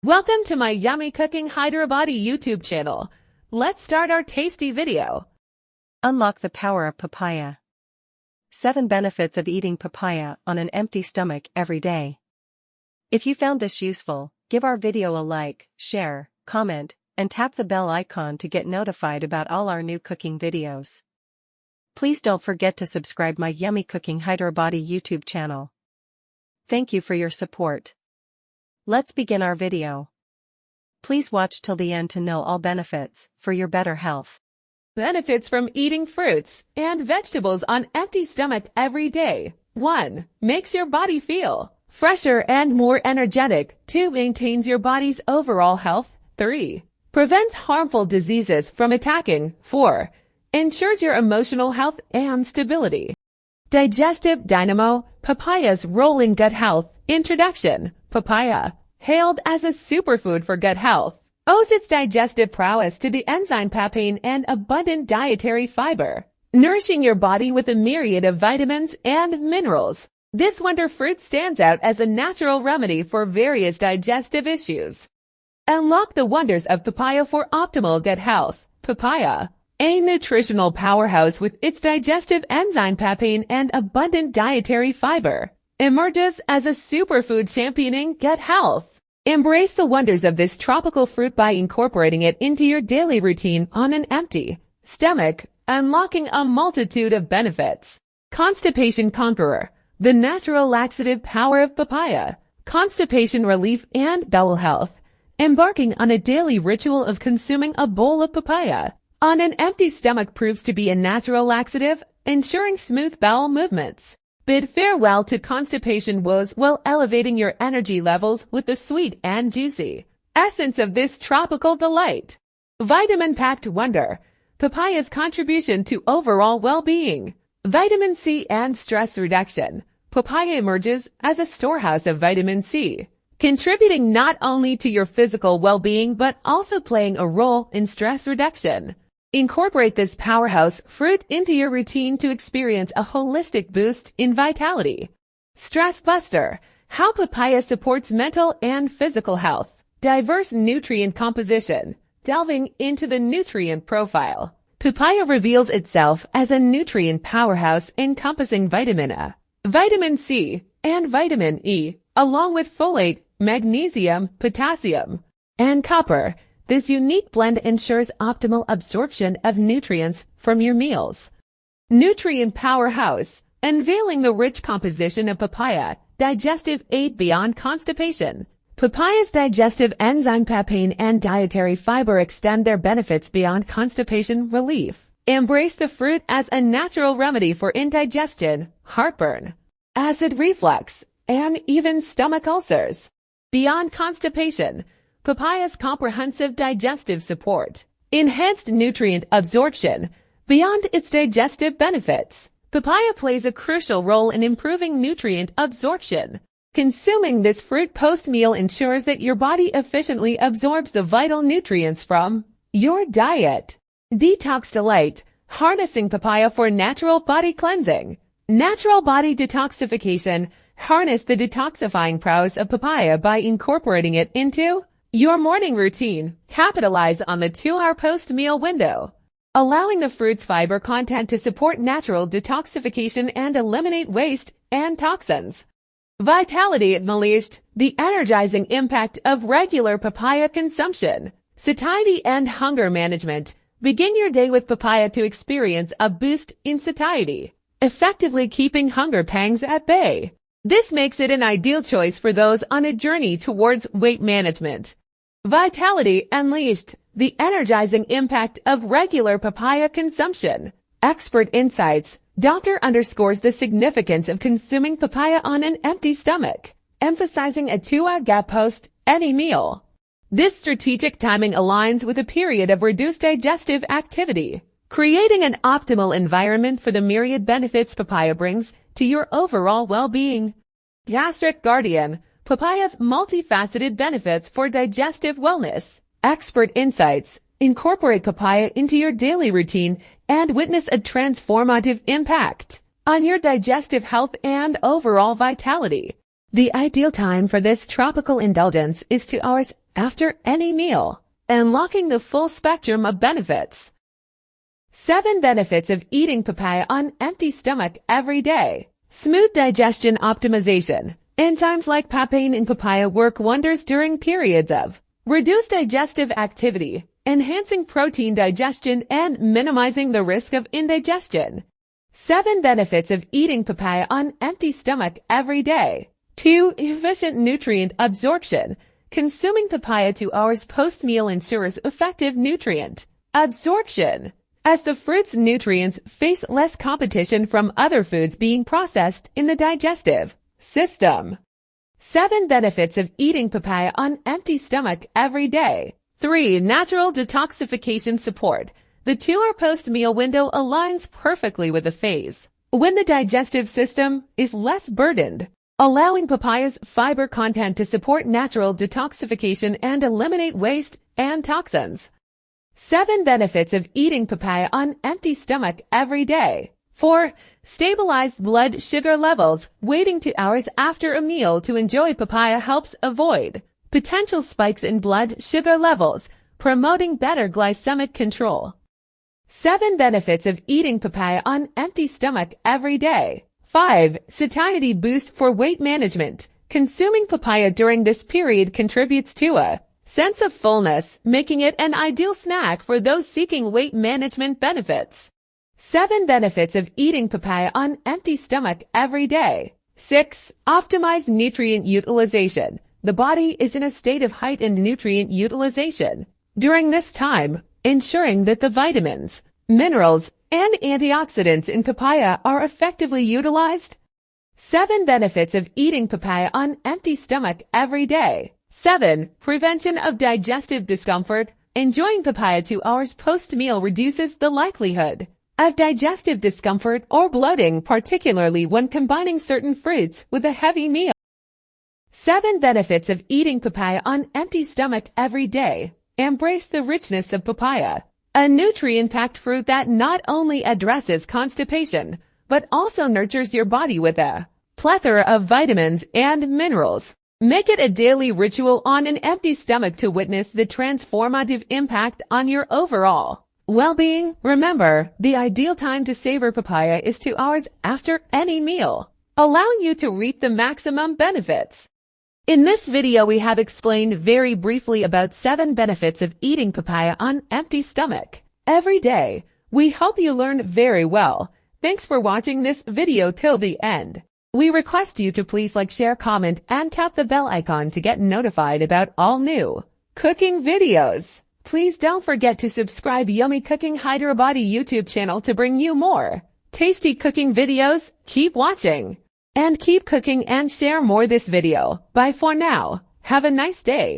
Welcome to my Yummy Cooking Hyderabadi YouTube channel. Let's start our tasty video. Unlock the power of papaya. 7 benefits of eating papaya on an empty stomach every day. If you found this useful, give our video a like, share, comment, and tap the bell icon to get notified about all our new cooking videos. Please don't forget to subscribe my Yummy Cooking Hyderabadi YouTube channel. Thank you for your support. Let's begin our video. Please watch till the end to know all benefits for your better health. Benefits from eating fruits and vegetables on empty stomach every day. 1. Makes your body feel fresher and more energetic. 2. Maintains your body's overall health. 3. Prevents harmful diseases from attacking. 4. Ensures your emotional health and stability. Digestive dynamo, papaya's role in gut health. Introduction. Papaya, hailed as a superfood for gut health, owes its digestive prowess to the enzyme papain and abundant dietary fiber, nourishing your body with a myriad of vitamins and minerals. This wonder fruit stands out as a natural remedy for various digestive issues. Unlock the wonders of papaya for optimal gut health. Papaya, a nutritional powerhouse with its digestive enzyme papain and abundant dietary fiber, emerges as a superfood championing gut health. Embrace the wonders of this tropical fruit by incorporating it into your daily routine on an empty stomach, unlocking a multitude of benefits. Constipation conqueror, the natural laxative power of papaya, constipation relief and bowel health. Embarking on a daily ritual of consuming a bowl of papaya on an empty stomach proves to be a natural laxative, ensuring smooth bowel movements. Bid farewell to constipation woes while elevating your energy levels with the sweet and juicy essence of this tropical delight. Vitamin-packed wonder, papaya's contribution to overall well-being. Vitamin C and stress reduction. Papaya emerges as a storehouse of vitamin C, contributing not only to your physical well-being but also playing a role in stress reduction. Incorporate this powerhouse fruit into your routine to experience a holistic boost in vitality. Stress buster, how papaya supports mental and physical health. Diverse nutrient composition, delving into the nutrient profile. Papaya reveals itself as a nutrient powerhouse encompassing vitamin A, vitamin C, and vitamin E, along with folate, magnesium, potassium, and copper. This unique blend ensures optimal absorption of nutrients from your meals. Nutrient powerhouse, unveiling the rich composition of papaya, digestive aid beyond constipation. Papaya's digestive enzyme papain and dietary fiber extend their benefits beyond constipation relief. Embrace the fruit as a natural remedy for indigestion, heartburn, acid reflux, and even stomach ulcers. Beyond constipation, papaya's comprehensive digestive support, enhanced nutrient absorption. Beyond its digestive benefits, papaya plays a crucial role in improving nutrient absorption. Consuming this fruit post-meal ensures that your body efficiently absorbs the vital nutrients from your diet. Detox delight, harnessing papaya for natural body cleansing. Natural body detoxification. Harness the detoxifying prowess of papaya by incorporating it into your morning routine. Capitalize on the 2-hour post-meal window, allowing the fruit's fiber content to support natural detoxification and eliminate waste and toxins. Vitality unleashed, the energizing impact of regular papaya consumption. Satiety and hunger management. Begin your day with papaya to experience a boost in satiety, effectively keeping hunger pangs at bay. This makes it an ideal choice for those on a journey towards weight management. Vitality unleashed, the energizing impact of regular papaya consumption. Expert insights, doctor underscores the significance of consuming papaya on an empty stomach, emphasizing a 2-hour gap post any meal. This strategic timing aligns with a period of reduced digestive activity, creating an optimal environment for the myriad benefits papaya brings to your overall well-being. Gastric guardian, papaya's multifaceted benefits for digestive wellness. Expert insights, incorporate papaya into your daily routine and witness a transformative impact on your digestive health and overall vitality. The ideal time for this tropical indulgence is 2 hours after any meal, unlocking the full spectrum of benefits. 7 benefits of eating papaya on empty stomach every day. Smooth digestion optimization. Enzymes like papain in papaya work wonders during periods of reduced digestive activity, enhancing protein digestion and minimizing the risk of indigestion. 7 benefits of eating papaya on empty stomach every day. 2. Efficient nutrient absorption. Consuming papaya 2 hours post-meal ensures effective nutrient absorption, as the fruit's nutrients face less competition from other foods being processed in the digestive system. 7 benefits of eating papaya on empty stomach every day. 3. Natural detoxification support. The 2-hour post-meal window aligns perfectly with the phase when the digestive system is less burdened, allowing papaya's fiber content to support natural detoxification and eliminate waste and toxins. 7 benefits of eating papaya on empty stomach every day. 4. Stabilized blood sugar levels. Waiting 2 hours after a meal to enjoy papaya helps avoid potential spikes in blood sugar levels, promoting better glycemic control. 7 benefits of eating papaya on empty stomach every day. 5. Satiety boost for weight management. Consuming papaya during this period contributes to a sense of fullness, making it an ideal snack for those seeking weight management benefits. 7 benefits of eating papaya on empty stomach every day. 6. Optimize nutrient utilization. The body is in a state of heightened nutrient utilization during this time, ensuring that the vitamins, minerals, and antioxidants in papaya are effectively utilized. 7 benefits of eating papaya on empty stomach every day. 7. Prevention of digestive discomfort. Enjoying papaya 2 hours post-meal reduces the likelihood of digestive discomfort or bloating, particularly when combining certain fruits with a heavy meal. 7 benefits of eating papaya on empty stomach every day. Embrace the richness of papaya, a nutrient-packed fruit that not only addresses constipation, but also nurtures your body with a plethora of vitamins and minerals. Make it a daily ritual on an empty stomach to witness the transformative impact on your overall well-being. Remember, the ideal time to savor papaya is 2 hours after any meal, allowing you to reap the maximum benefits. In this video, we have explained very briefly about 7 benefits of eating papaya on empty stomach every day. We hope you learned very well. Thanks for watching this video till the end. We request you to please like, share, comment, and tap the bell icon to get notified about all new cooking videos. Please don't forget to subscribe Yummy Cooking Hyderabadi YouTube channel to bring you more tasty cooking videos. Keep watching and keep cooking and share more this video. Bye for now. Have a nice day.